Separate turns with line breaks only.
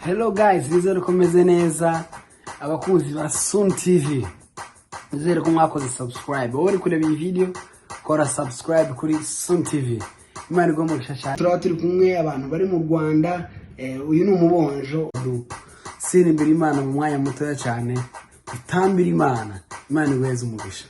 Hello guys, nizere ko meze neza abakunzi ba Sun TV. Nizere ko mwakoze subscribe. Wowe uri kureba iyi video, kora subscribe kuri Sun TV. Imana igomba gushasha. Turi kumwe abantu bari mu Rwanda, uyu ni umubonjo siri imbere Imana mu mwanya mutoya cyane. Utambira Imana. Imana igweze umugisha.